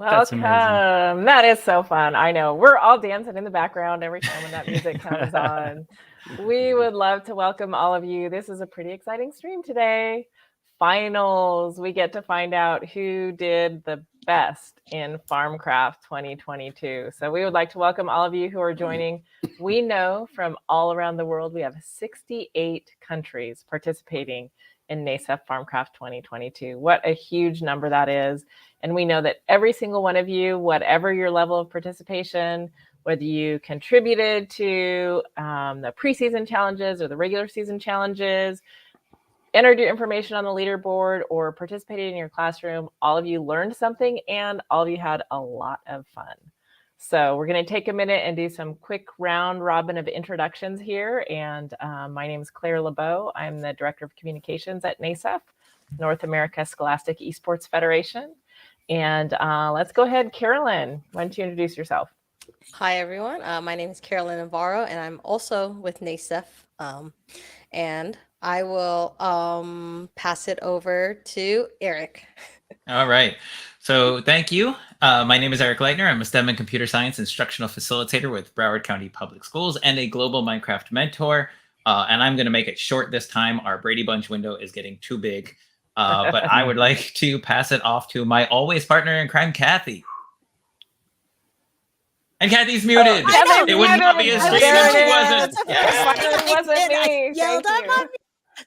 That's amazing. Welcome. That is so fun. I know. We're all dancing in the background every time when that music comes on. We would love to welcome all of you. This is a pretty exciting stream today. Finals. We get to find out who did the best in Farmcraft 2022. So we would like to welcome all of you who are joining. We know from all around the world, we have 68 countries participating in NASEF Farmcraft 2022. What a huge number that is. And we know that every single one of you, whatever your level of participation, whether you contributed to the preseason challenges or the regular season challenges, entered your information on the leaderboard, or participated in your classroom, all of you learned something and all of you had a lot of fun. So we're going to take a minute and do some quick round robin of introductions here. And my name is Claire LeBeau. I'm the Director of Communications at NASEF, North America Scholastic Esports Federation. And let's go ahead, Carolyn. Why don't you introduce yourself? Hi, everyone. My name is Carolyn Navarro, and I'm also with NASEF. And I will pass it over to Eric. All right. So thank you. My name is Eric Leitner. I'm a STEM and computer science instructional facilitator with Broward County Public Schools and a global Minecraft mentor. And I'm going to make it short this time. Our Brady Bunch window is getting too big. But I would like to pass it off to my always partner in crime, Kathy. And Kathy's muted. It would not be a stream if she wasn't. It wasn't me. Yelled on me.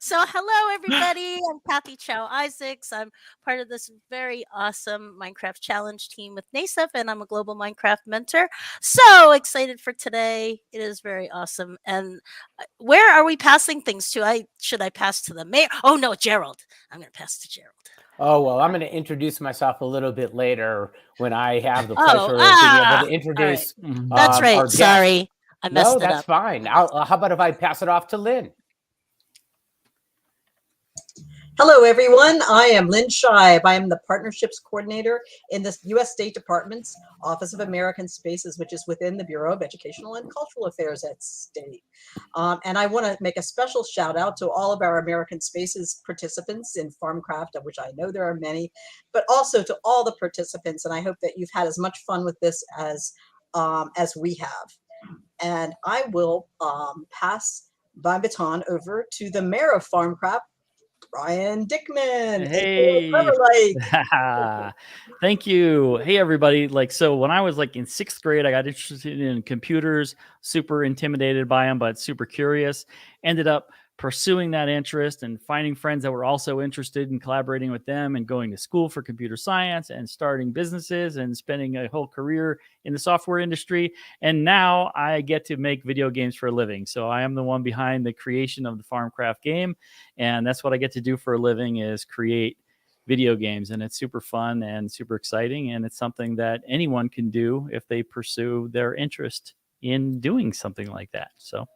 So hello, everybody. I'm Kathy Chow Isaacs. I'm part of this very awesome Minecraft challenge team with NASEF, and I'm a global Minecraft mentor. So excited for today. It is very awesome. And where are we passing things to? Should I pass to the mayor? Oh, no, Gerald. I'm going to pass to Gerald. Oh, well, I'm going to introduce myself a little bit later when I have the pleasure of being able to introduce. Right. That's right. Sorry. I messed it up. No, that's fine. How about if I pass it off to Lynn? Hello, everyone. I am Lynn Shive. I am the Partnerships Coordinator in the U.S. State Department's Office of American Spaces, which is within the Bureau of Educational and Cultural Affairs at State. And I want to make a special shout out to all of our American Spaces participants in Farmcraft, of which I know there are many, but also to all the participants. And I hope that you've had as much fun with this as we have. And I will pass my baton over to the mayor of Farmcraft, Brian Dickman. Hey. Thank you. Hey, everybody. So when I was in 6th grade, I got interested in computers, super intimidated by them, but super curious. Ended up pursuing that interest and finding friends that were also interested in collaborating with them and going to school for computer science and starting businesses and spending a whole career in the software industry. And now I get to make video games for a living. So I am the one behind the creation of the Farmcraft game. And that's what I get to do for a living, is create video games. And it's super fun and super exciting. And it's something that anyone can do if they pursue their interest in doing something like that. So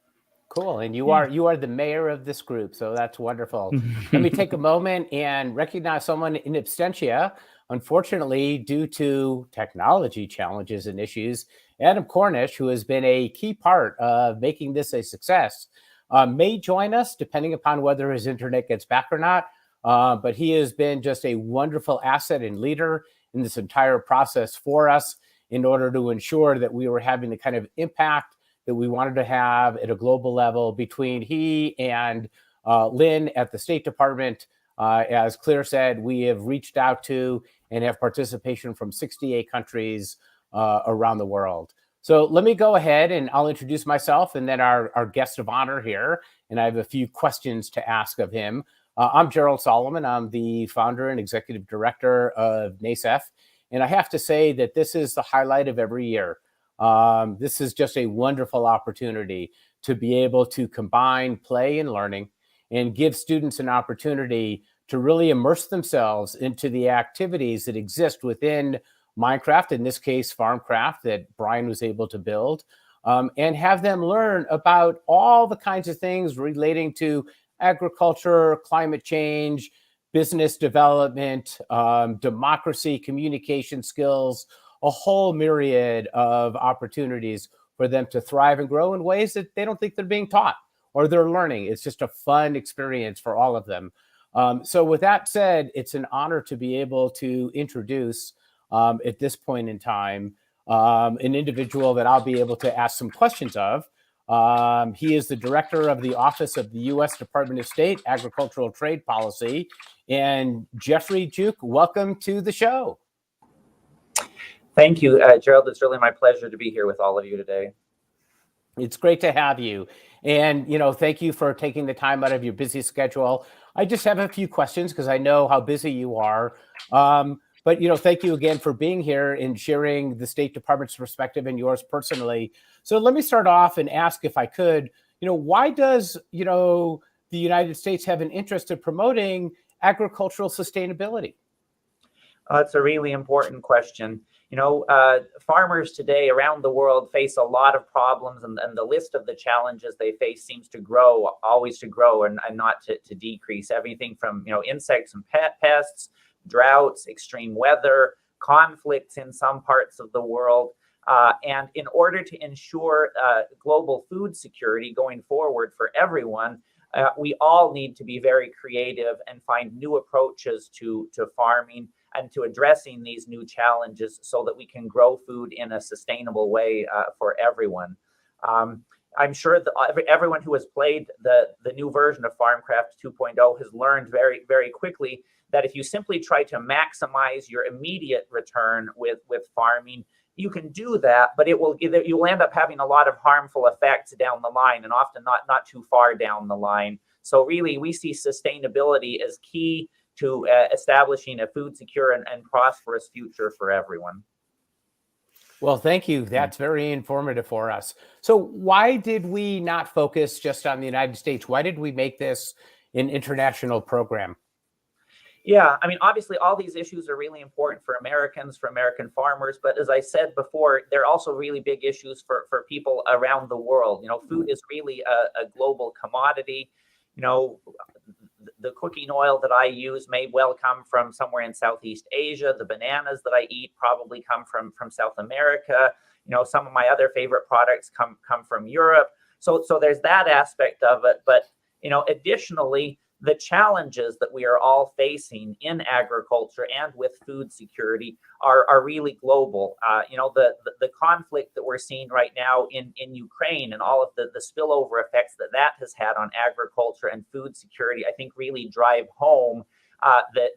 cool. And you are the mayor of this group, so that's wonderful. Let me take a moment and recognize someone in absentia. Unfortunately, due to technology challenges and issues, Adam Cornish, who has been a key part of making this a success, may join us depending upon whether his internet gets back or not. But he has been just a wonderful asset and leader in this entire process for us in order to ensure that we were having the kind of impact that we wanted to have at a global level between he and Lynn at the State Department. As Claire said, we have reached out to and have participation from 68 countries around the world. So let me go ahead and I'll introduce myself and then our guest of honor here. And I have a few questions to ask of him. I'm Gerald Solomon. I'm the founder and executive director of NASEF. And I have to say that this is the highlight of every year. This is just a wonderful opportunity to be able to combine play and learning and give students an opportunity to really immerse themselves into the activities that exist within Minecraft, in this case, Farmcraft, that Brian was able to build, and have them learn about all the kinds of things relating to agriculture, climate change, business development, democracy, communication skills, a whole myriad of opportunities for them to thrive and grow in ways that they don't think they're being taught or they're learning. It's just a fun experience for all of them. So with that said, it's an honor to be able to introduce at this point in time, an individual that I'll be able to ask some questions of. He is the director of the Office of the U.S. Department of State, Agricultural Trade Policy. And Jeffrey Juke, welcome to the show. Thank you, Gerald. It's really my pleasure to be here with all of you today. It's great to have you. And, thank you for taking the time out of your busy schedule. I just have a few questions because I know how busy you are. But, thank you again for being here and sharing the State Department's perspective and yours personally. So let me start off and ask, if I could, why does, the United States have an interest in promoting agricultural sustainability? It's a really important question. Farmers today around the world face a lot of problems, and the list of the challenges they face seems to grow, always to grow and not to decrease. Everything from, insects and pests, droughts, extreme weather, conflicts in some parts of the world. And in order to ensure global food security going forward for everyone, we all need to be very creative and find new approaches to farming and to addressing these new challenges so that we can grow food in a sustainable way for everyone. I'm sure that everyone who has played the new version of Farmcraft 2.0 has learned very, very quickly that if you simply try to maximize your immediate return with farming, you can do that, but you'll end up having a lot of harmful effects down the line, and often not too far down the line. So really, we see sustainability as key to establishing a food secure and prosperous future for everyone. Well, thank you. That's very informative for us. So why did we not focus just on the United States? Why did we make this an international program? Yeah, I mean, obviously, all these issues are really important for Americans, for American farmers. But as I said before, they're also really big issues for people around the world. Food is really a global commodity. The cooking oil that I use may well come from somewhere in Southeast Asia. The bananas that I eat probably come from South America. Some of my other favorite products come from Europe. So there's that aspect of it. But, additionally, the challenges that we are all facing in agriculture and with food security are really global. The conflict that we're seeing right now in Ukraine and all of the spillover effects that has had on agriculture and food security, I think really drive home that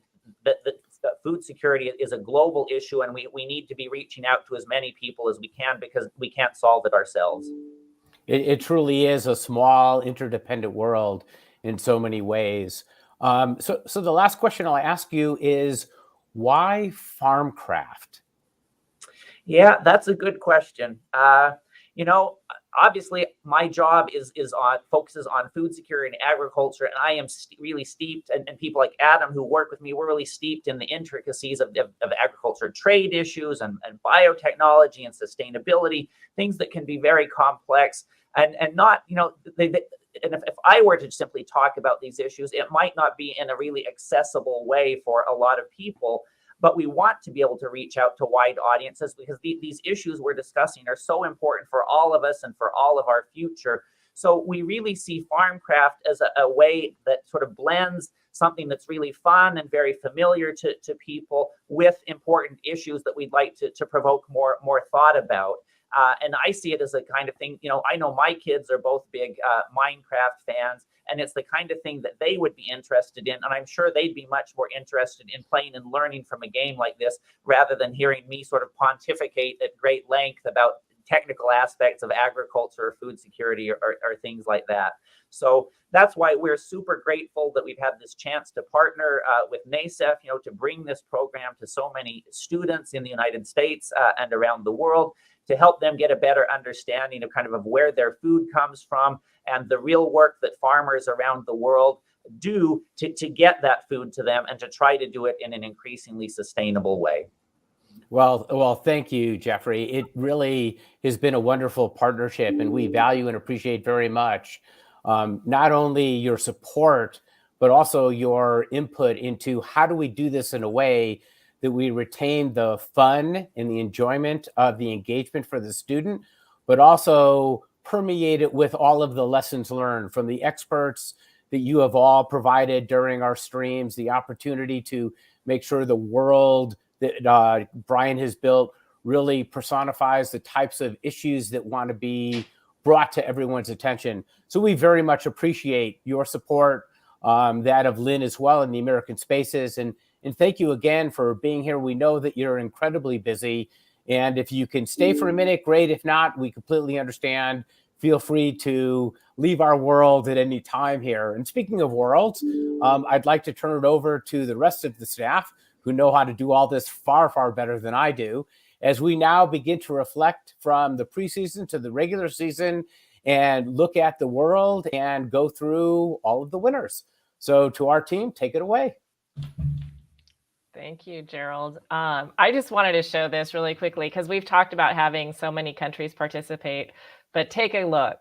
food security is a global issue, and we need to be reaching out to as many people as we can because we can't solve it ourselves. It truly is a small, interdependent world in so many ways. So the last question I'll ask you is, why Farmcraft? Yeah, that's a good question. Obviously, my job focuses on food security and agriculture, and I am really steeped, and people like Adam who work with me, we're really steeped in the intricacies of agriculture trade issues and biotechnology and sustainability, things that can be very complex and not, and if I were to simply talk about these issues, it might not be in a really accessible way for a lot of people, but we want to be able to reach out to wide audiences because these issues we're discussing are so important for all of us and for all of our future. So we really see Farmcraft as a way that sort of blends something that's really fun and very familiar to people with important issues that we'd like to provoke more thought about. And I see it as a kind of thing, I know my kids are both big Minecraft fans, and it's the kind of thing that they would be interested in. And I'm sure they'd be much more interested in playing and learning from a game like this rather than hearing me sort of pontificate at great length about technical aspects of agriculture or food security or things like that. So that's why we're super grateful that we've had this chance to partner with NASEF, to bring this program to so many students in the United States and around the world, to help them get a better understanding of where their food comes from and the real work that farmers around the world do to get that food to them and to try to do it in an increasingly sustainable way. Well, thank you, Jeffrey. It really has been a wonderful partnership, and we value and appreciate very much not only your support, but also your input into how do we do this in a way that we retain the fun and the enjoyment of the engagement for the student, but also permeate it with all of the lessons learned from the experts that you have all provided during our streams, the opportunity to make sure the world that Brian has built really personifies the types of issues that want to be brought to everyone's attention. So we very much appreciate your support, that of Lynn as well in the American Spaces. And thank you again for being here. We know that you're incredibly busy. And if you can stay for a minute, great. If not, we completely understand. Feel free to leave our world at any time here. And speaking of worlds, I'd like to turn it over to the rest of the staff who know how to do all this far, far better than I do, as we now begin to reflect from the preseason to the regular season and look at the world and go through all of the winners. So to our team, take it away. Thank you, Gerald. I just wanted to show this really quickly because we've talked about having so many countries participate, but take a look.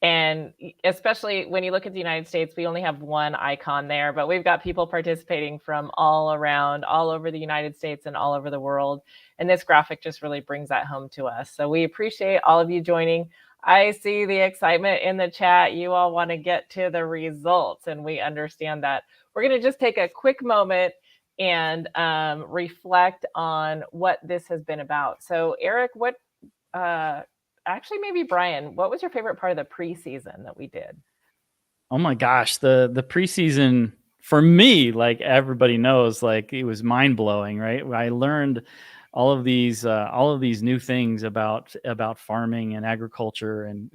And especially when you look at the United States, we only have one icon there, but we've got people participating from all around, all over the United States and all over the world. And this graphic just really brings that home to us. So we appreciate all of you joining. I see the excitement in the chat. You all want to get to the results, and we understand that. We're going to just take a quick moment and reflect on what this has been about. So Eric, what, actually maybe Brian, what was your favorite part of the preseason that we did? Oh my gosh, the preseason for me, like everybody knows, like it was mind blowing, right? I learned all of these new things about farming and agriculture, and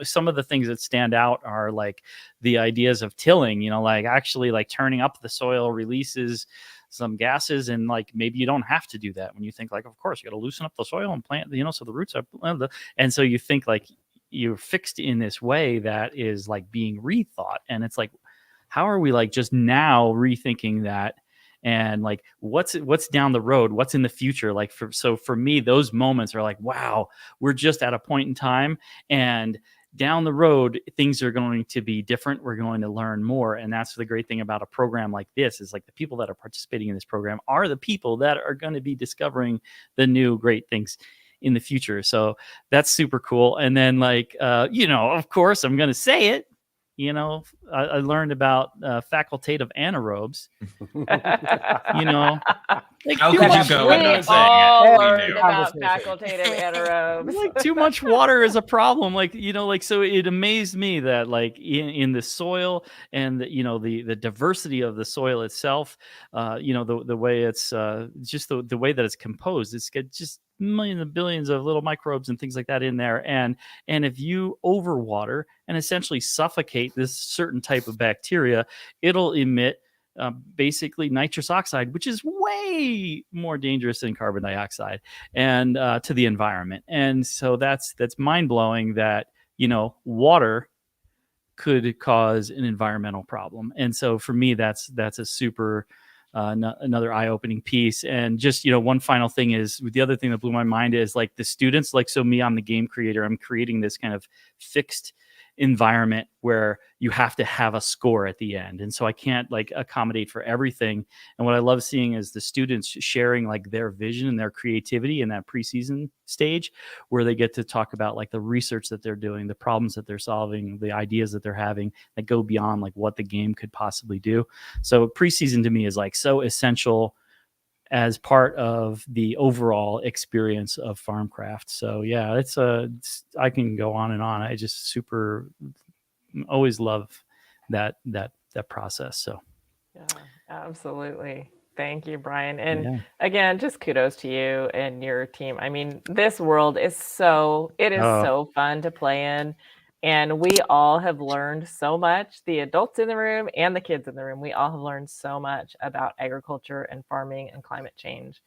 some of the things that stand out are like the ideas of tilling. Like actually like turning up the soil releases some gases, and like maybe you don't have to do that when you think like, of course you got to loosen up the soil and plant, so the roots are, and so you think like you're fixed in this way that is like being rethought, and it's like, how are we like just now rethinking that? And like what's down the road, what's in the future? Like for me, those moments are like, wow, we're just at a point in time, and down the road things are going to be different. We're going to learn more, and that's the great thing about a program like this, is like the people that are participating in this program are the people that are going to be discovering the new great things in the future. So that's super cool. And then like of course I'm going to say it, I learned about facultative anaerobes. Like How too could you much go water. without We saying all it? We learned knew. about facultative anaerobes. Like too much water is a problem. Like, so it amazed me that like in the soil and the diversity of the soil itself, the way it's just the way that it's composed, it's got just millions and billions of little microbes and things like that in there. And if you overwater and essentially suffocate this certain type of bacteria, it'll emit basically nitrous oxide, which is way more dangerous than carbon dioxide, and to the environment. And so that's mind blowing that water could cause an environmental problem. And so for me, that's a super another eye-opening piece. And just one final thing is, the other thing that blew my mind is like the students. Like, so me, I'm the game creator. I'm creating this kind of fixed environment where you have to have a score at the end, and so I can't like accommodate for everything. And what I love seeing is the students sharing like their vision and their creativity in that preseason stage, where they get to talk about like the research that they're doing, the problems that they're solving, the ideas that they're having that go beyond like what the game could possibly do. So preseason to me is like so essential as part of the overall experience of Farmcraft. So yeah, I can go on and on. I just always love that process. So Yeah, absolutely. Thank you, Brian. And again, just kudos to you and your team. I mean, this world is so fun to play in. And we all have learned so much, the adults in the room and the kids in the room. We all have learned so much about agriculture and farming and climate change.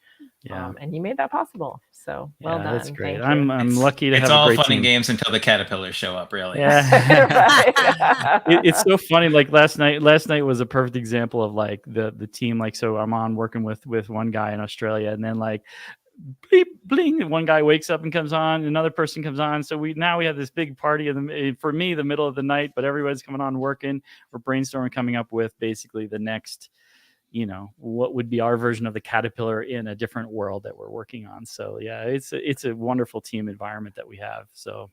Yeah. And you made that possible. So well done. That's great. Thank you. I'm lucky to have It's a all great fun team. and games until the caterpillars show up, really. Yeah. It's so funny. Like last night was a perfect example of like the team. Like, so I'm on working with one guy in Australia, and then like bleep, bling, one guy wakes up and comes on, another person comes on. So we have this big party for me, the middle of the night, but everybody's coming on working. We're brainstorming, coming up with basically the next, what would be our version of the caterpillar in a different world that we're working on. So yeah, it's a wonderful team environment that we have. So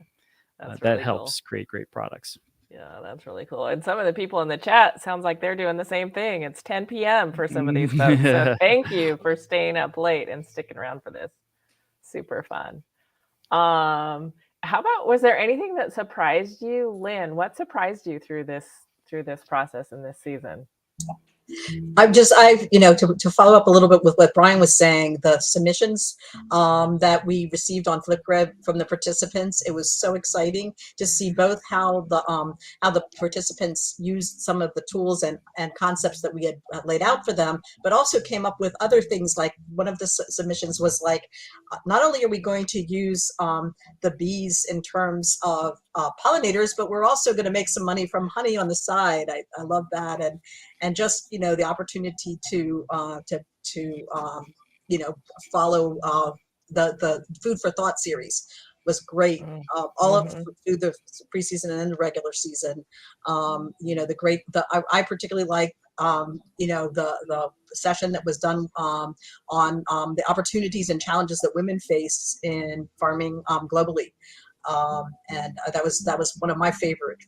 that really helps create great products. Yeah, that's really cool. And some of the people in the chat sounds like they're doing the same thing. It's 10 p.m. for some of these folks. So thank you for staying up late and sticking around for this. Super fun. How about, was there anything that surprised you, Lynn? What surprised you through this process in this season? To follow up a little bit with what Brian was saying, the submissions that we received on Flipgrid from the participants, it was so exciting to see both how the participants used some of the tools and concepts that we had laid out for them, but also came up with other things. Like one of the submissions was like, not only are we going to use the bees in terms of pollinators, but we're also going to make some money from honey on the side. I love that. And just, the opportunity to follow the Food for Thought series was great. All of through the preseason and the regular season. I particularly like the session that was done on the opportunities and challenges that women face in farming globally. And that was one of my favorite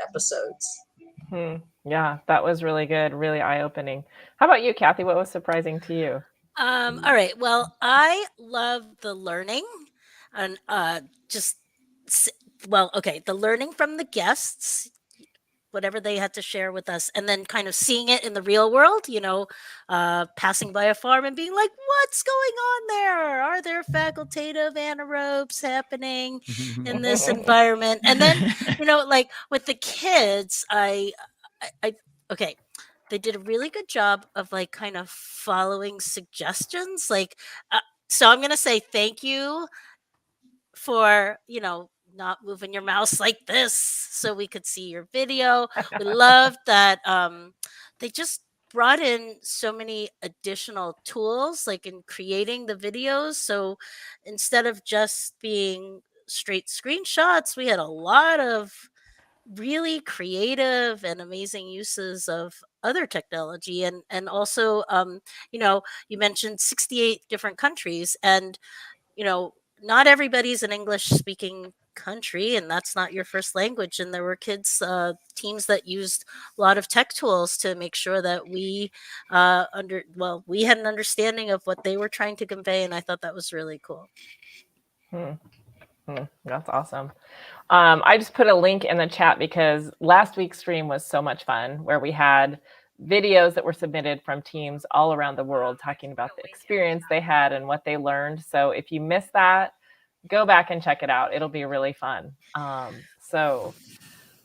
episodes. Yeah, that was really good, really eye-opening. How about you, Kathy? What was surprising to you? All right. Well, I love the learning and the learning from the guests, whatever they had to share with us, and then kind of seeing it in the real world, passing by a farm and being like, what's going on there? Are there facultative anaerobes happening in this environment? And then, like with the kids, they did a really good job of like kind of following suggestions. So I'm going to say thank you for, not moving your mouse like this so we could see your video. We loved that they just brought in so many additional tools like in creating the videos. So instead of just being straight screenshots, we had a lot of really creative and amazing uses of other technology. And also you mentioned 68 different countries, and not everybody's an English speaking country, and that's not your first language. And there were teams that used a lot of tech tools to make sure that we we had an understanding of what they were trying to convey, and I thought that was really cool. That's awesome. I just put a link in the chat because last week's stream was so much fun, where we had videos that were submitted from teams all around the world talking about the experience they had and what they learned. So if you missed that, go back and check it out. It'll be really fun. So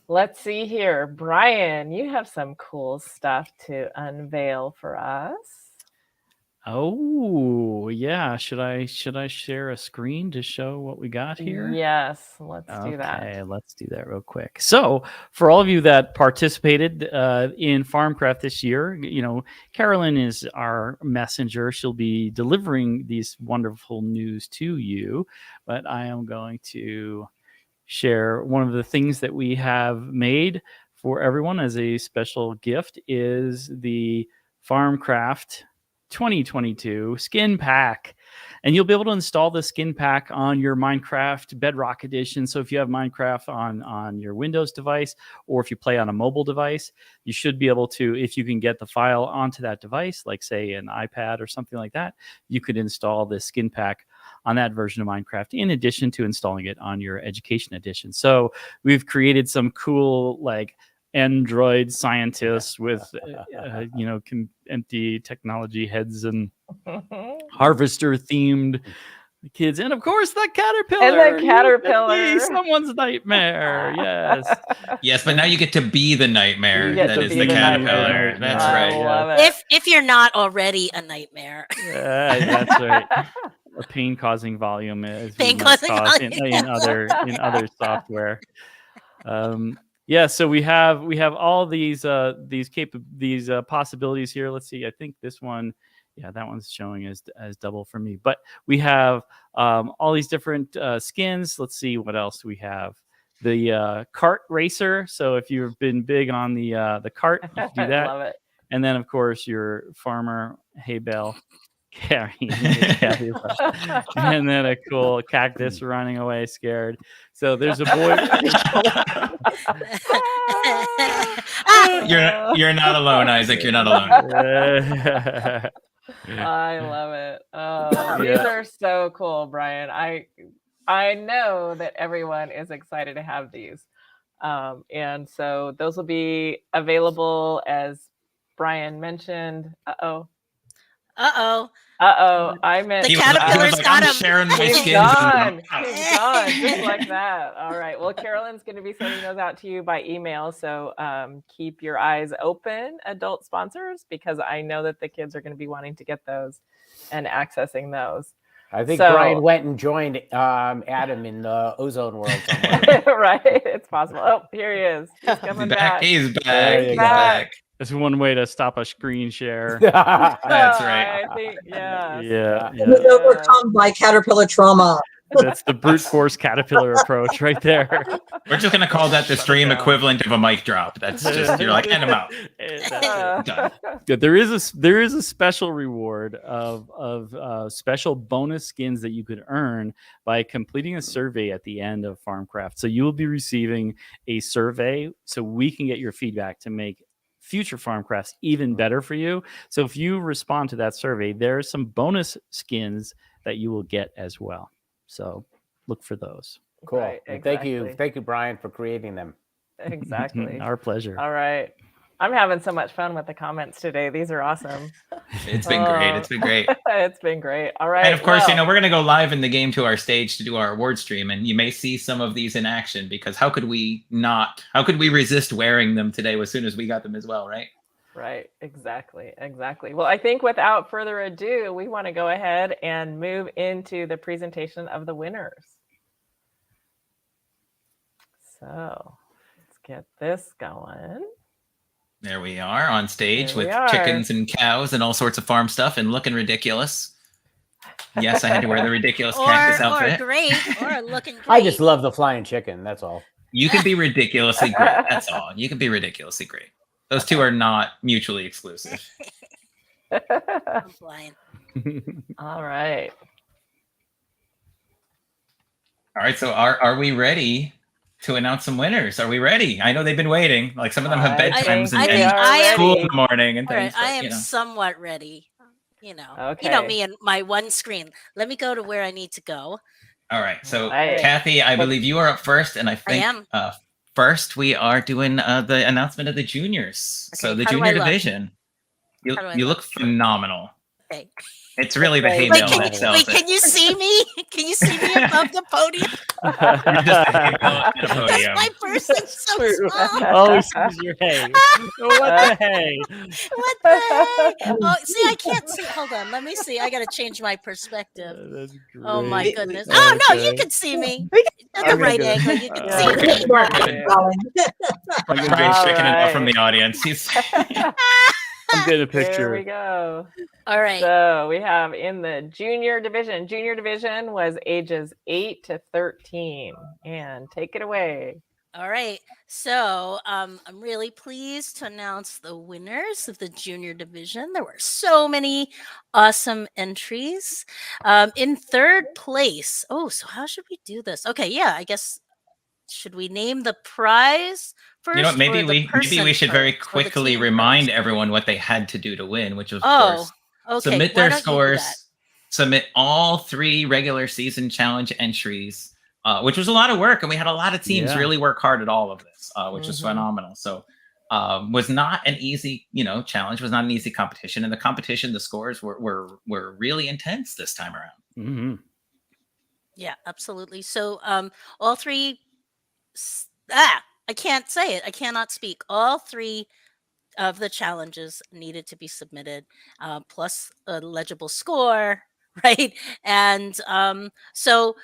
let's see here. Brian, you have some cool stuff to unveil for us. Oh, yeah. Should I share a screen to show what we got here? Yes, let's do that. Okay, let's do that real quick. So, for all of you that participated in Farmcraft this year, Carolyn is our messenger. She'll be delivering these wonderful news to you, but I am going to share one of the things that we have made for everyone as a special gift is the Farmcraft 2022 skin pack, and you'll be able to install the skin pack on your Minecraft Bedrock edition. So if you have Minecraft on your Windows device, or if you play on a mobile device, you should be able to, if you can get the file onto that device, like say an iPad or something like that, you could install the skin pack on that version of Minecraft in addition to installing it on your education edition. So we've created some cool like Android scientists with empty technology heads and harvester themed kids, and of course the caterpillar. Someone's nightmare. Yes, but now you get to be the nightmare. That is the caterpillar. That's right. If you're not already a nightmare. That's right. A pain-causing volume is in other software. So we have all these possibilities here. Let's see. I think this one, that one's showing as double for me. But we have all these different skins. Let's see what else we have. The cart racer. So if you've been big on the cart, you can do that. Love it. And then of course your farmer hay bale carrying Kathy left. And then a cool cactus running away scared. So there's a boy. You're not alone, Isaac. You're not alone. I love it. Oh, these are so cool, Brian. I know that everyone is excited to have these. And so those will be available, as Brian mentioned. Uh-oh. I meant The caterpillar's got him. Sharing my He's skins. gone. He's gone, just like that. All right. Well, Carolyn's going to be sending those out to you by email. So keep your eyes open, adult sponsors, because I know that the kids are going to be wanting to get those and accessing those. I think Brian went and joined Adam in the ozone world somewhere. Right. It's possible. Oh, here he is. He's coming back. He's back. He's back. That's one way to stop a screen share. That's right. I think, yeah. It was overcome by caterpillar trauma. That's the brute force caterpillar approach right there. We're just gonna call that the stream equivalent of a mic drop. That's just you're like, end him out. Done. Good. There is a special reward of special bonus skins that you could earn by completing a survey at the end of Farmcraft. So you will be receiving a survey so we can get your feedback to make future Farmcrafts even better for you. So if you respond to that survey, there are some bonus skins that you will get as well. So look for those. Cool. Right, Exactly. Thank you, Brian, for creating them. Exactly. Our pleasure. All right. I'm having so much fun with the comments today. These are awesome. It's been great. It's been great. It's been great. All right. And of course, we're going to go live in the game to our stage to do our award stream. And you may see some of these in action, because how could we resist wearing them today as soon as we got them as well, right? Right. Exactly. Well, I think without further ado, we want to go ahead and move into the presentation of the winners. So let's get this going. There we are on stage Here we with are. chickens and cows and all sorts of farm stuff and looking ridiculous. Yes, I had to wear the ridiculous cactus outfit. Or great, or looking great. I just love the flying chicken. That's all. You can be ridiculously great. That's all. You can be ridiculously great. Those two are not mutually exclusive. I'm blind. All right. All right. So are we ready to announce some winners? Are we ready? I know they've been waiting. Like some of them have bedtimes and school in the morning and things. I am somewhat ready. Okay. You know me and my one screen. Let me go to where I need to go. All right. So Right. Kathy, I believe you are up first, and I think am. First we are doing the announcement of the juniors. Okay, So the how do I junior look? division. You How do I look phenomenal. Okay. It's really the hay Wait, bale that sells it. Can you see me? Can you see me above the podium? You're just a hay bale at the That's podium. my person's so small. Oh, excuse your hay. What the hay? What the heck? Oh, see, I can't see. Hold on. Let me see. I got to change my perspective. That's great. Oh, my goodness. Oh, no, you can see me. At the I'm right gonna go. angle, you can Yeah. see me. Brian's checking enough from right. the audience. He's I'm getting a Here picture. we go. All right. So we have in the junior division. Junior division was ages 8 to 13. And take it away. All right. So I'm really pleased to announce the winners of the junior division. There were so many awesome entries. In third place. Oh, so how should we do this? Okay, yeah, I guess should we name the prize first? You know what? Maybe or the we person should very first, or the quickly team remind first? everyone what they had to do to win, which was of Oh, course okay. submit why their don't you do scores, that? submit all 3 regular season challenge entries, which was a lot of work, and we had a lot of teams Yeah. really work hard at all of this, which was Mhm. phenomenal. So was not an easy, challenge, was not an easy competition, and the competition, the scores were really intense this time around. Mhm. Yeah, absolutely. So all 3 I can't say it. I cannot speak. All 3 of the challenges needed to be submitted, plus a legible score, right? And so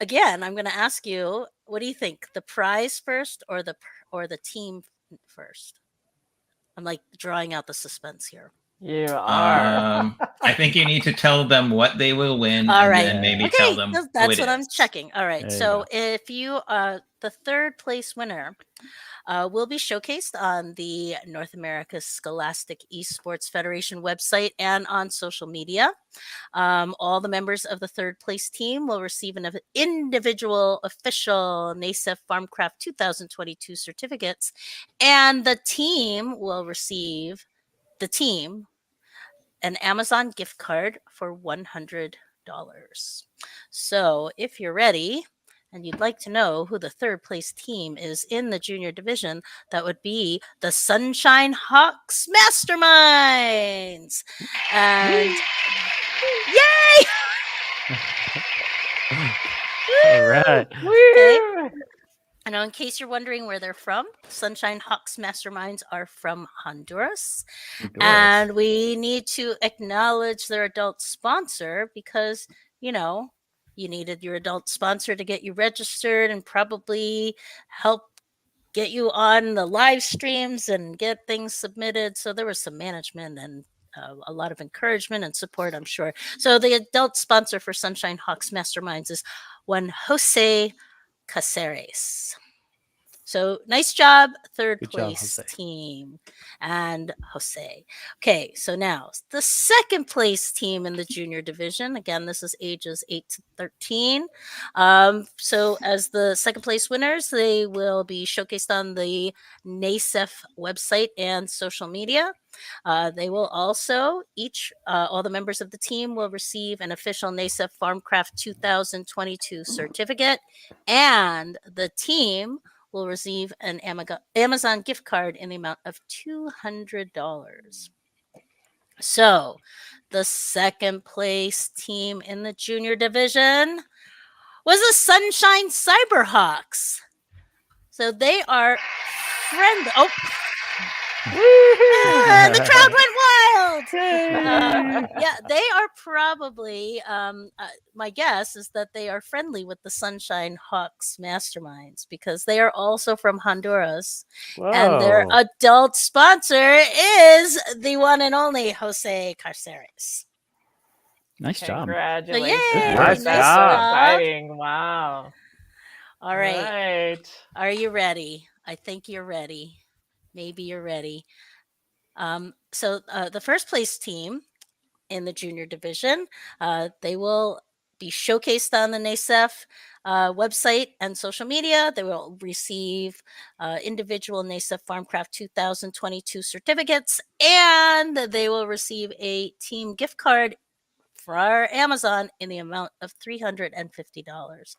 again, I'm going to ask you, what do you think? The prize first, or the team first? I'm like drawing out the suspense here. You are. I think you need to tell them what they will win, All and right. then maybe Okay, tell them who that's it what I'm is. checking. All right. There you So go. if you, the third place winner, will be showcased on the North America Scholastic Esports Federation website and on social media. All the members of the third place team will receive an individual official NASEF Farmcraft 2022 certificates, and the team will receive an Amazon gift card for $100. So if you're ready and you'd like to know who the third place team is in the junior division, that would be the Sunshine Hawks Masterminds. And yay! All right. Okay. And in case you're wondering where they're from, Sunshine Hawks Masterminds are from Honduras. And we need to acknowledge their adult sponsor because, you know, you needed your adult sponsor to get you registered and probably help get you on the live streams and get things submitted. So there was some management and a lot of encouragement and support, I'm sure. So the adult sponsor for Sunshine Hawks Masterminds is one Jose Caceres. So nice job, third Good job, place Jose. team and Jose. Okay, so now the second place team in the junior division. Again, this is ages 8 to 13. So as the second place winners, they will be showcased on the NASEF website and social media. They will also all the members of the team will receive an official NASEF Farmcraft 2022 certificate, and the team will receive an Amazon gift card in the amount of $200. So the second place team in the junior division was the Sunshine Cyberhawks. So they are friendly. Oh, the crowd went wild. Yeah, they are probably, my guess is that they are friendly with the Sunshine Hawks Masterminds because they are also from Honduras. And their Whoa. adult sponsor is the one and only Jose Carceres. Nice job. Congratulations. yay! Nice That's job. so exciting. Wow. All right. Are you ready? I think you're ready. Maybe you're ready. So the first place team in the junior division, they will be showcased on the NASEF website and social media. They will receive individual NASEF Farmcraft 2022 certificates, and they will receive a team gift card for Amazon in the amount of $350.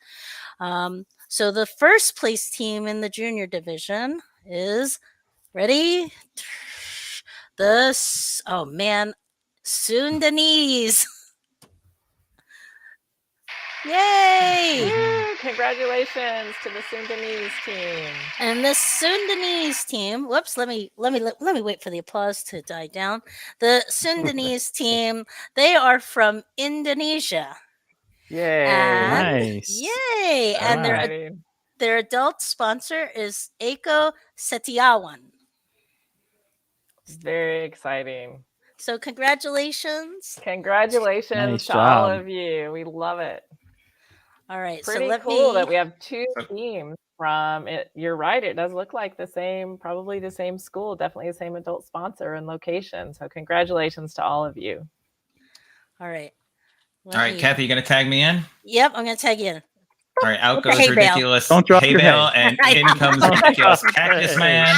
So the first place team in the junior division is ready. Sundanese. Yay! Woo, congratulations to the Sundanese team. And the Sundanese team, whoops, let me wait for the applause to die down. The Sundanese team, they are from Indonesia. Yay. And Nice. yay! And Exciting. their adult sponsor is Eko Setiawan. Very exciting. So congratulations. Congratulations Nice to all job. of you. We love it. All right. Pretty so let cool me that we have two teams from it. You're right. It does look like the same, probably the same school, definitely the same adult sponsor and location. So congratulations to all of you. All right. All right, Kathy, you gonna tag me in? Yep, I'm gonna tag you in. All right, out With the goes hay bale. ridiculous Don't drop hay your bale, hay. and in comes ridiculous cactus man.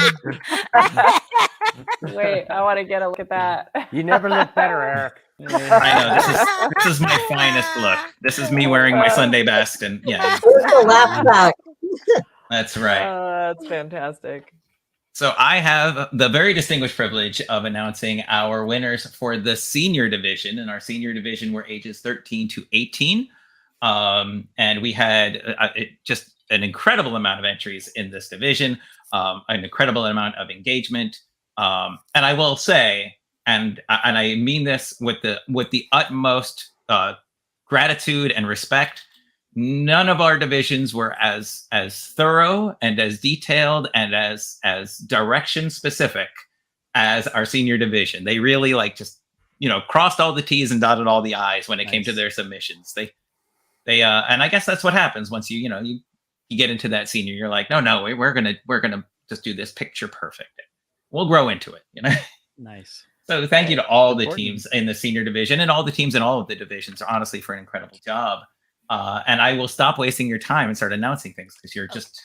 Wait, I want to get a look at that. You never look better, Eric. I know this is my finest look. This is me wearing my Sunday best, and yeah, Where's the laugh back? that's right. Oh, that's fantastic. So I have the very distinguished privilege of announcing our winners for the senior division. In our senior division, we're ages 13 to 18. And we had just an incredible amount of entries in this division, an incredible amount of engagement. And I will say, and I mean this with the utmost gratitude and respect, none of our divisions were as thorough and as detailed and as direction specific as our senior division. They really like just, crossed all the T's and dotted all the I's when it came to their submissions. They and I guess that's what happens once you get into that senior. You're like, no, we're gonna just do this picture perfect. We'll grow into it, Nice. So thank you to all the Important. teams in the senior division and all the teams in all of the divisions, honestly, for an incredible job. And I will stop wasting your time and start announcing things because you're just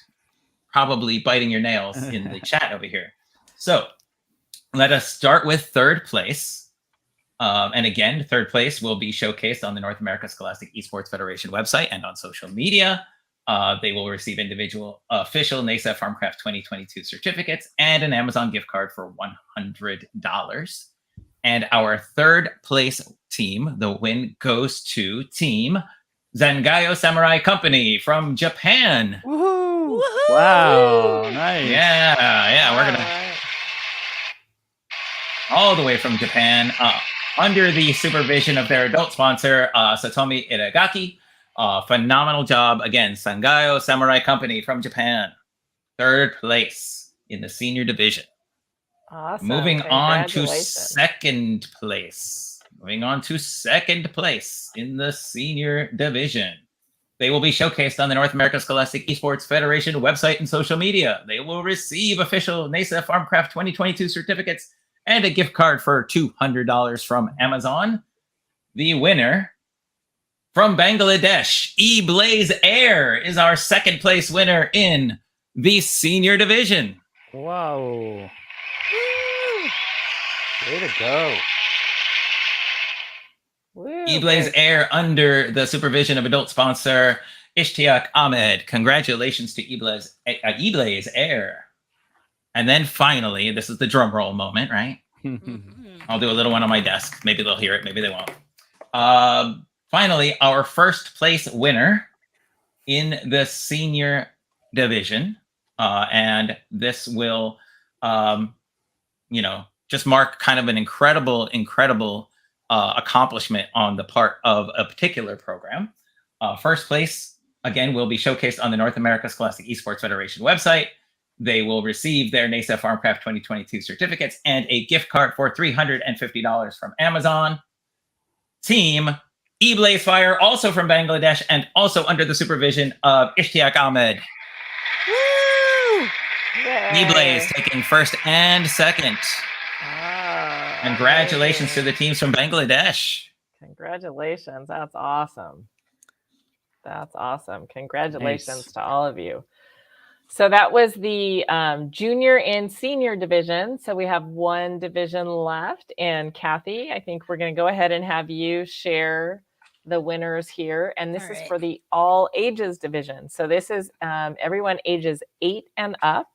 probably biting your nails in the chat over here. So let us start with third place. And again, third place will be showcased on the North America Scholastic Esports Federation website and on social media. They will receive individual official NASEF Farmcraft 2022 certificates and an Amazon gift card for $100. And our third place team, the win goes to Team Zangayo Samurai Company from Japan. Woohoo! Wow, nice. Yeah, we're gonna all the way from Japan, under the supervision of their adult sponsor, Satomi Itagaki. Phenomenal job. Again, Sangayo Samurai Company from Japan. Third place in the senior division. Awesome. Moving on to Congratulations. second place. Moving on to second place in the senior division. They will be showcased on the North America Scholastic Esports Federation website and social media. They will receive official NASEF Farmcraft 2022 certificates and a gift card for $200 from Amazon. The winner from Bangladesh, E-Blaze Air, is our second place winner in the senior division. Wow. Way to go. Woo, E-Blaze great. Air under the supervision of adult sponsor Ishtiaq Ahmed. Congratulations to E-Blaze Air. And then finally, this is the drum roll moment, right? Mhm. I'll do a little one on my desk. Maybe they'll hear it, maybe they won't. Finally, our first place winner in the senior division. And this will, just mark kind of an incredible accomplishment on the part of a particular program. First place, again, will be showcased on the North America Scholastic Esports Federation website. They will receive their NASEF Farmcraft 2022 certificates and a gift card for $350 from Amazon. Team E-Blaze Fire, also from Bangladesh and also under the supervision of Ishtiaq Ahmed. Woo! Yay. E-Blaze taking first and second. Ah, Congratulations to amazing. the teams from Bangladesh. Congratulations. That's awesome. That's awesome. Congratulations Nice. to all of you. So that was the junior and senior division. So we have one division left. And Kathy, I think we're going to go ahead and have you share the winners here. And this All is right. for the all ages division. So this is everyone ages 8 and up.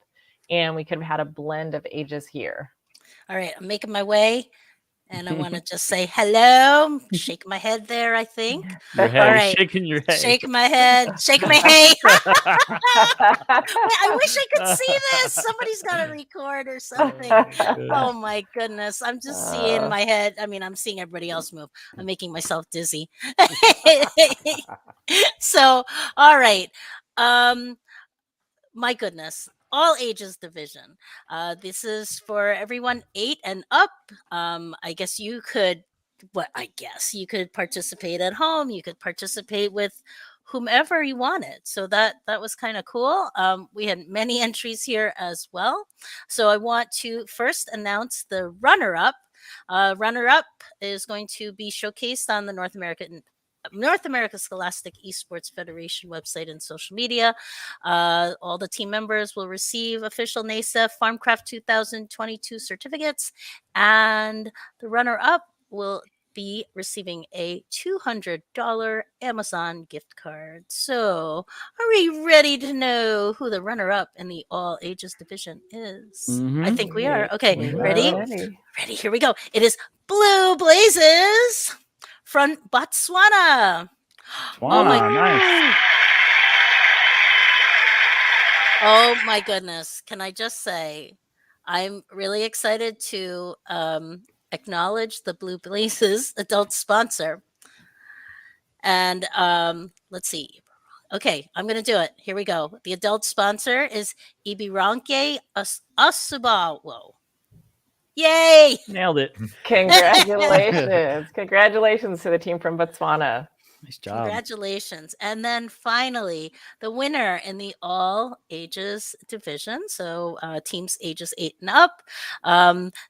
And we could have had a blend of ages here. All right, I'm making my way. And I want to just say hello. Shake my head there, I think. Your head, All you're right. shaking your head. Shake my head. Shake my head. I wish I could see this. Somebody's got to record or something. Oh my goodness. I'm just seeing my head. I mean, I'm seeing everybody else move. I'm making myself dizzy. So, all right. My goodness. All ages division. This is for everyone 8 and up. I guess you could participate at home. You could participate with whomever you wanted. So that was kind of cool. We had many entries here as well. So I want to first announce the runner-up. Runner-up is going to be showcased on the North America Scholastic Esports Federation website and social media. All the team members will receive official NASEF Farmcraft 2022 certificates, and the runner-up will be receiving a $200 Amazon gift card. So, are we ready to know who the runner-up in the all ages division is? I Mhm. think we are. Okay, We are ready? ready. Ready, here we go. It is Blue Blazes from Botswana. Oh my, Nice. oh my goodness. Can I just say, I'm really excited to acknowledge the Blue Blazes adult sponsor. And let's see. Okay, I'm going to do it. Here we go. The adult sponsor is Ibiranke Asubawo. Yay! Nailed it. Congratulations. Congratulations to the team from Botswana. Nice job. Congratulations. And then finally, the winner in the all ages division. So teams ages 8 and up.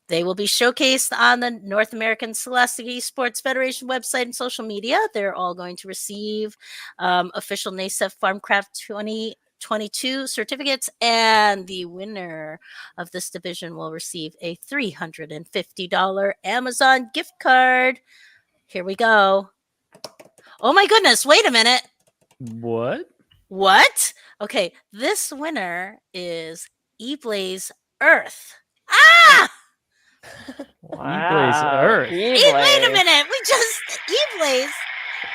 They will be showcased on the North American Scholastic Esports Federation website and social media. They're all going to receive official NASEF Farmcraft 2022 certificates, and the winner of this division will receive a $350 Amazon gift card. Here we go. Oh my goodness, wait a minute. What? Okay, this winner is eBlaze Earth. Ah! eBlaze Earth. Wait a minute. We just eBlaze.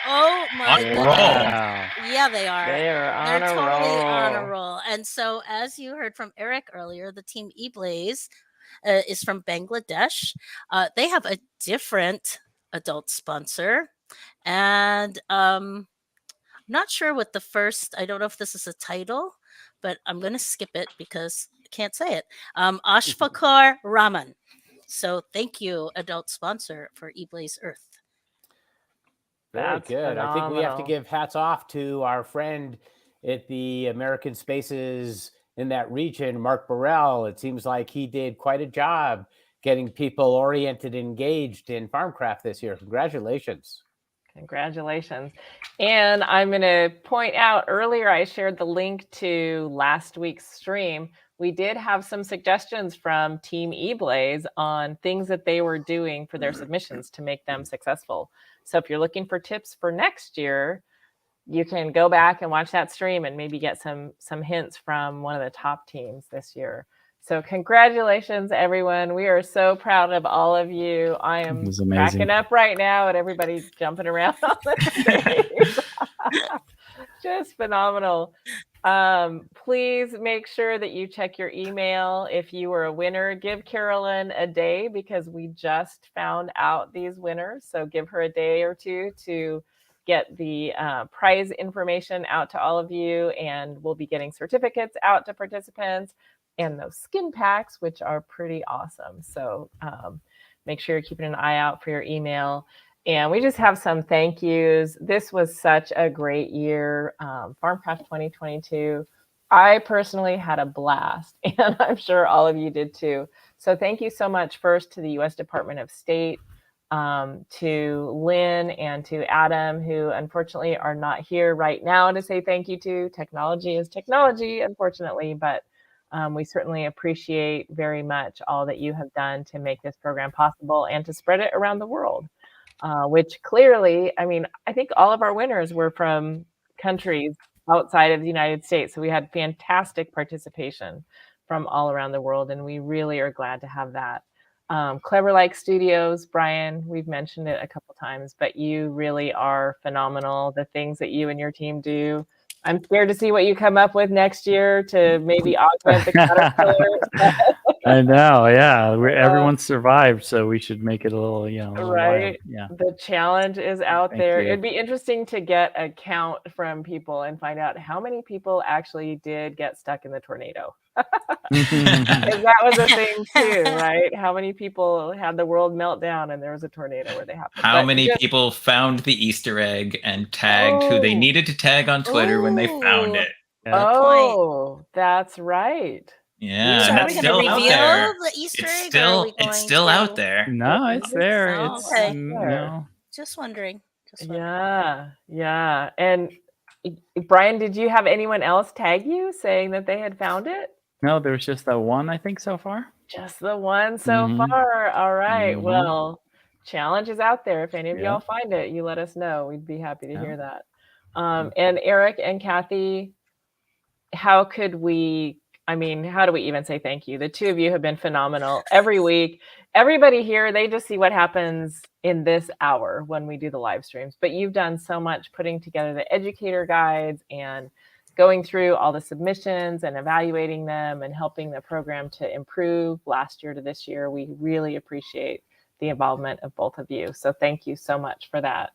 Oh my goodness. Wow. Yeah, they are. They're totally on a roll. And so, as you heard from Eric earlier, the team eBlaze is from Bangladesh. They have a different adult sponsor. And not sure what the first, I don't know if this is a title, but I'm going to skip it because I can't say it. Ashfaqar Rahman. So thank you, adult sponsor for eBlaze Earth. Very That's good. I think we have to phenomenal. give hats off to our friend at the American Spaces in that region, Mark Burrell. It seems like he did quite a job getting people oriented and engaged in Farmcraft this year. Congratulations. Congratulations. And I'm going to point out earlier, I shared the link to last week's stream. We did have some suggestions from Team eBlaze on things that they were doing for their submissions to make them successful. So if you're looking for tips for next year, you can go back and watch that stream and maybe get some hints from one of the top teams this year. So congratulations, everyone. We are so proud of all of you. I am cracking up right now at everybody jumping around on the stage. Just phenomenal. Please make sure that you check your email. If you were a winner, give Carolyn a day because we just found out these winners. So give her a day or two to get the prize information out to all of you, and we'll be getting certificates out to participants and those skin packs, which are pretty awesome. So make sure you're keeping an eye out for your email. And we just have some thank yous. This was such a great year, Farmcraft 2022. I personally had a blast, and I'm sure all of you did too. So thank you so much first to the U.S. Department of State, to Lynn and to Adam, who unfortunately are not here right now to say thank you to. Technology is technology, unfortunately, but we certainly appreciate very much all that you have done to make this program possible and to spread it around the world, which clearly, I mean, I think all of our winners were from countries outside of the United States. So we had fantastic participation from all around the world, and we really are glad to have that. Clever Like Studios, Brian, we've mentioned it a couple times, but you really are phenomenal. The things that you and your team do. I'm scared to see what you come up with next year to maybe augment the Caterpillar. I know, yeah. Everyone survived, so we should make it a little, you know, a little right. wild. Yeah. The challenge is out Thank there. you. It'd be interesting to get a count from people and find out how many people actually did get stuck in the tornado. Because that was a thing too, right? How many people had the world meltdown and there was a tornado where they happened? How many people found the Easter egg and tagged who they needed to tag on Twitter when they found it? Oh, that's right. Yeah, So and are that's we still going to out reveal there. the Easter It's egg? still, or are we it's still out there. No, it's there. Oh, It's okay. no. Just wondering. Yeah. And Brian, did you have anyone else tag you saying that they had found it? No, there was just that one, I think, so far. Just the one so far. All right. Mhm. Well, challenge is out there. If any of Yeah. y'all find it, you let us know. We'd be happy to hear that. And Eric and Kathy, how do we even say thank you? The two of you have been phenomenal every week. Everybody here, they just see what happens in this hour when we do the live streams. But you've done so much putting together the educator guides and going through all the submissions and evaluating them and helping the program to improve last year to this year. We really appreciate the involvement of both of you. So thank you so much for that.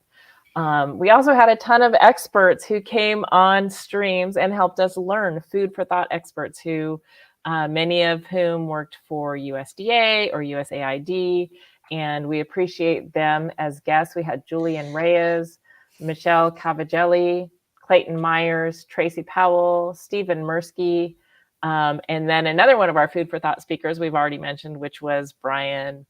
We also had a ton of experts who came on streams and helped us learn, food for thought experts who many of whom worked for USDA or USAID, and we appreciate them as guests. We had Julian Reyes, Michelle Cavagelli, Clayton Myers, Tracy Powell, Stephen Mirsky, and then another one of our food for thought speakers we've already mentioned, which was Brian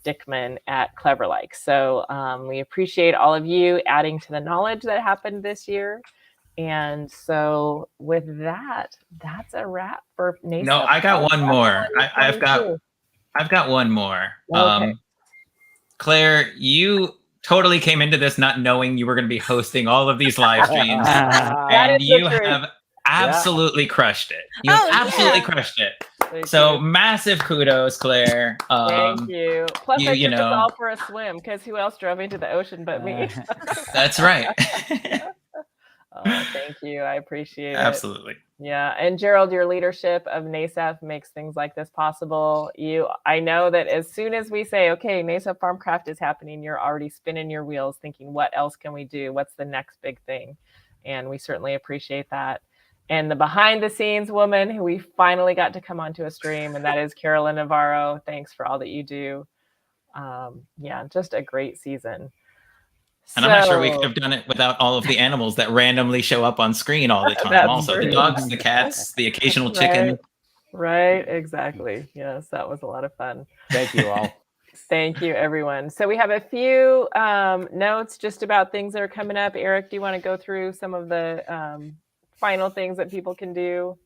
Dickman at Cleverlike. So we appreciate all of you adding to the knowledge that happened this year. And so with that, that's a wrap for NASEF. No, I got one more. I've got one more. Okay. Claire, you totally came into this not knowing you were going to be hosting all of these live streams, and you have absolutely crushed it. You have absolutely crushed it. So massive kudos, Claire. Thank you. Plus, I took us know, all for a swim because who else drove into the ocean but me? That's right. Oh, thank you. I appreciate it. Absolutely. Yeah. And Gerald, your leadership of NASEF makes things like this possible. I know that as soon as we say, okay, NASEF Farmcraft is happening, you're already spinning your wheels thinking, what else can we do? What's the next big thing? And we certainly appreciate that. And the behind the scenes woman who we finally got to come onto a stream, and that is Carolyn Navarro. Thanks for all that you do. Yeah, just a great season. And I'm not sure we could have done it without all of the animals that randomly show up on screen all the time. Also, the dogs, the cats, the occasional chicken. Right, exactly. Yes, that was a lot of fun. Thank you all. Thank you, everyone. So we have a few notes just about things that are coming up. Eric, do you want to go through some of the final things that people can do?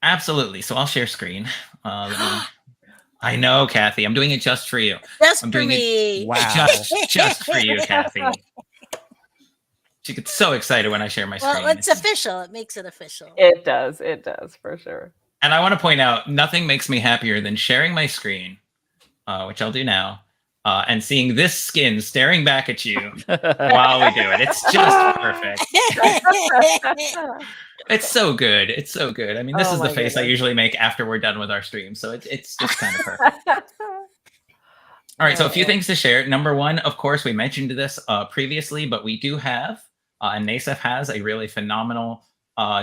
Absolutely. So I'll share screen. I know, Kathy. I'm doing it just for you. Just I'm for doing me. it just for you, Kathy. She gets so excited when I share my screen. Well, it's official. It makes it official. It does. It does, for sure. And I want to point out, nothing makes me happier than sharing my screen, which I'll do now, and seeing this skin staring back at you while we do it. It's just perfect. It's so good. It's so good. I mean, this is the face I usually make after we're done with our stream. So it's just kind of perfect. All right. So a few things to share. Number one, of course, we mentioned this previously, but we do have, and NASEF has a really phenomenal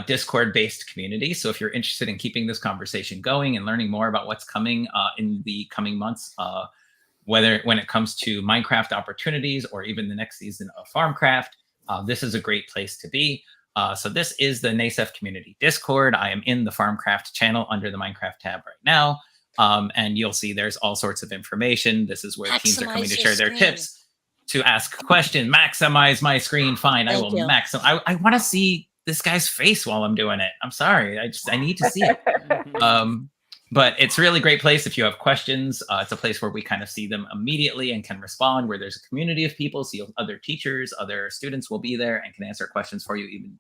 Discord-based community. So if you're interested in keeping this conversation going and learning more about what's coming in the coming months, whether when it comes to Minecraft opportunities or even the next season of Farmcraft, this is a great place to be. So this is the NASEF community Discord. I am in the Farmcraft channel under the Minecraft tab right now. And you'll see there's all sorts of information. This is where teams are coming to share their tips, to ask questions, maximize my screen. Fine, I will maximize. I want to see this guy's face while I'm doing it. I'm sorry. I need to see it. But it's a really great place if you have questions. It's a place where we kind of see them immediately and can respond, where there's a community of people. So other teachers, other students will be there and can answer questions for you even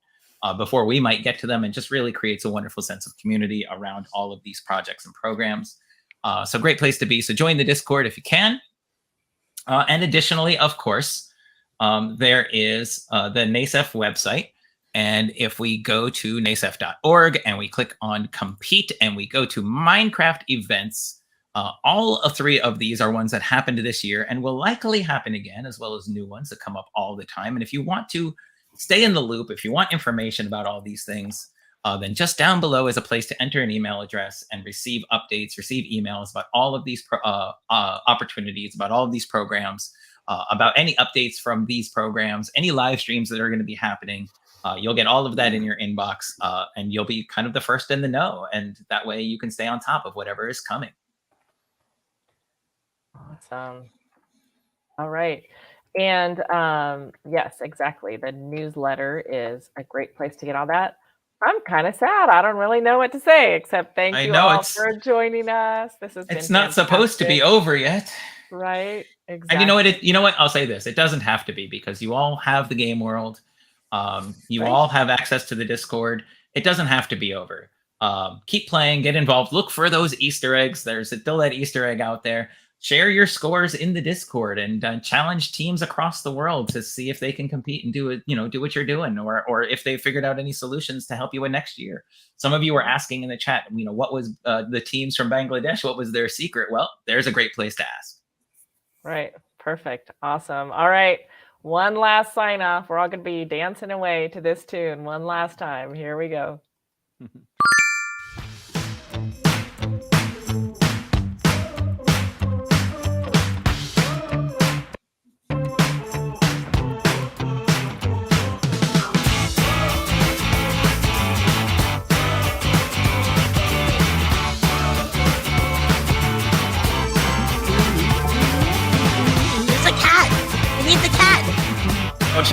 before we might get to them, and just really creates a wonderful sense of community around all of these projects and programs. So great place to be. So join the Discord if you can. And additionally, of course, there is the NASEF website. And if we go to nasef.org and we click on compete and we go to Minecraft events, all three of these are ones that happened this year and will likely happen again, as well as new ones that come up all the time. And if you want to stay in the loop, if you want information about all these things, then just down below is a place to enter an email address and receive updates, receive emails about all of these opportunities, about all of these programs, about any updates from these programs, any live streams that are going to be happening. You'll get all of that in your inbox, and you'll be kind of the first in the know. And that way you can stay on top of whatever is coming. Awesome. All right. And yes, exactly. The newsletter is a great place to get all that. I'm kind of sad. I don't really know what to say, except thank you all for joining us. This has been It's not supposed to be over yet. Right. Exactly. And you know what? I'll say this. It doesn't have to be, because you all have the game world. You all have access to the Discord. It doesn't have to be over. Keep playing, get involved, look for those Easter eggs. There's still that Easter egg out there. Share your scores in the Discord and challenge teams across the world to see if they can compete and do it, do what you're doing, or if they figured out any solutions to help you in next year. Some of you were asking in the chat, what was the teams from Bangladesh? What was their secret? Well, there's a great place to ask. Right. Perfect. Awesome. All right. One last sign off. We're all going to be dancing away to this tune one last time. Here we go.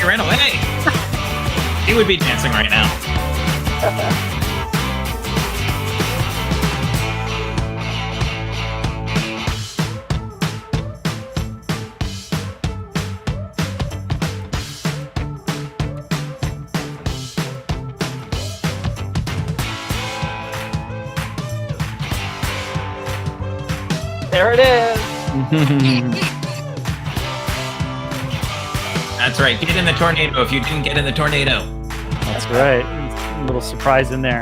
ran away. He would be dancing right now. There it is. That's right. Get in the tornado if you didn't get in the tornado. That's right. A little surprise in there.